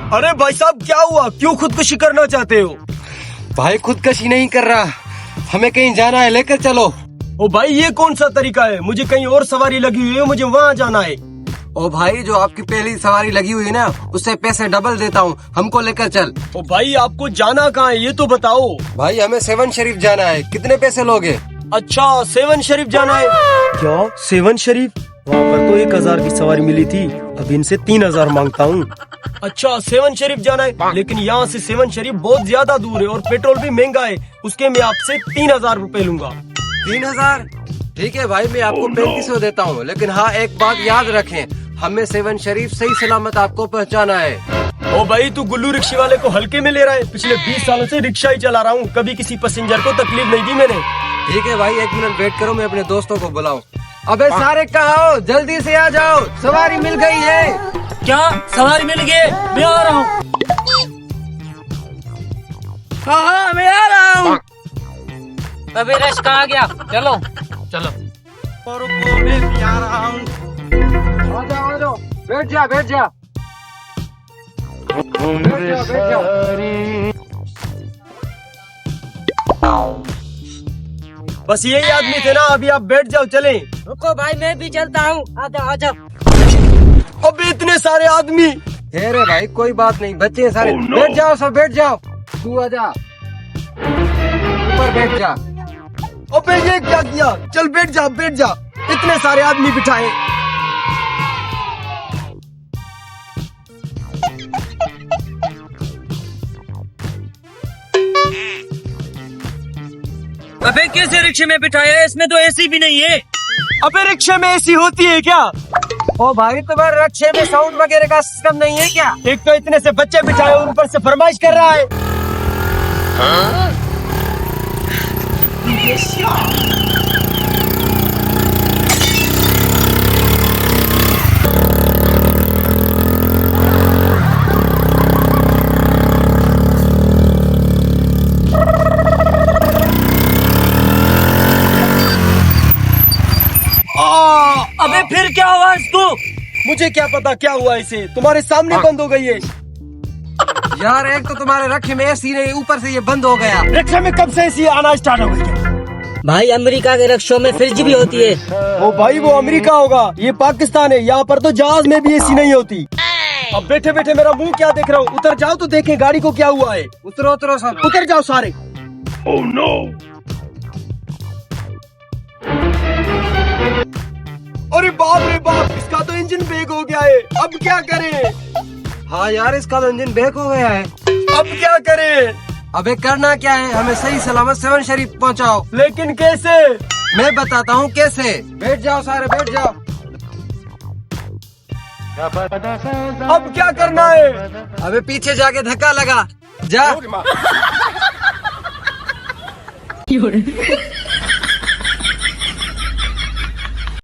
अरे भाई साहब क्या हुआ, क्यों खुदकुशी करना चाहते हो? भाई खुदकशी नहीं कर रहा, हमें कहीं जाना है, लेकर चलो। ओ भाई ये कौन सा तरीका है, मुझे कहीं और सवारी लगी हुई है, मुझे वहाँ जाना है। ओ भाई जो आपकी पहली सवारी लगी हुई है ना, उससे पैसे डबल देता हूँ, हमको लेकर चल। ओ भाई आपको जाना कहाँ है ये तो बताओ। भाई हमें सेवन शरीफ जाना है, कितने पैसे लोगे? अच्छा सेवन शरीफ जाना है क्या? सेवन शरीफ वहाँ पर तो 1000 की सवारी मिली थी, अब इनसे 3000 मांगता हूँ। अच्छा सेवन शरीफ जाना है, लेकिन यहाँ से सेवन शरीफ बहुत ज्यादा दूर है और पेट्रोल भी महंगा है, उसके मैं आपसे 3000 रूपए लूंगा। 3000? ठीक है भाई, मैं आपको 3500 देता हूँ, लेकिन हाँ एक बात याद रखें, हमें सेवन शरीफ सही सलामत आपको पहुँचाना है। ओ भाई तू गुल्लू रिक्शे वाले को हल्के में ले रहा है, पिछले 20 सालों से रिक्शा ही चला रहा हूँ, कभी किसी पैसेंजर को तकलीफ नहीं दी मैंने। ठीक है भाई, 1 मिनट वेट करो, मैं अपने दोस्तों को बुलाऊं। अबे सारे कहाँ हो, जल्दी से आ जाओ, सवारी मिल गई है। क्या सवारी मिल गई? मैं आ रहा हूँ। हाँ मैं आ रहा हूँ। अबे रश कहाँ गया? चलो चलो। मैं भी आ रहा हूँ। आ जाओ, बैठ जा बैठ जा। बस यही आदमी थे ना, अभी आप बैठ जाओ, चले। रुको भाई मैं भी चलता हूँ, आ जाओ। अबे इतने सारे आदमी। अरे भाई कोई बात नहीं, बच्चे हैं सारे। बैठ जाओ सब, बैठ जाओ। तू आ जा, ऊपर बैठ जा। अबे ये क्या किया, चल बैठ जा बैठ जा, इतने सारे आदमी बिठाए। अबे कैसे रिक्शे में बिठाया है? इसमें तो एसी भी नहीं है। अबे रिक्शे में एसी होती है क्या? ओ भाई तुम्हारे रिक्शे में साउंड वगैरह का सिस्टम नहीं है क्या? एक तो इतने से बच्चे बिठाए और ऊपर से फरमाइश कर रहा है। अबे फिर क्या हुआ इसको? मुझे क्या पता क्या हुआ इसे, तुम्हारे सामने बंद हो गई है। यार एक तो तुम्हारे रिक्शे में एसी नहीं, ऊपर से ये बंद हो गया। रिक्शे में कब से एसी आना स्टार्ट हो गई? भाई अमेरिका के रिक्शों में फ्रिज भी होती है। ओ भाई वो अमेरिका होगा, ये पाकिस्तान है, यहाँ पर तो जहाज में भी एसी नहीं होती। अब बैठे बैठे मेरा मुंह क्या देख रहा हूँ, उतर जाओ तो देखे गाड़ी को क्या हुआ है। उतरो उतरो सब, उतर जाओ सारे। Oh no. अरे बाप रे बाप, इसका तो इंजन ब्रेक हो गया है, अब क्या करें? हाँ यार इसका तो इंजन ब्रेक हो गया है, अब क्या करें? अबे करना क्या है, हमें सही सलामत सेवन शरीफ पहुंचाओ। लेकिन कैसे? मैं बताता हूँ कैसे। बैठ जाओ सारे, बैठ जाओ। अब क्या करना है? अबे पीछे जाके धक्का लगा, जा।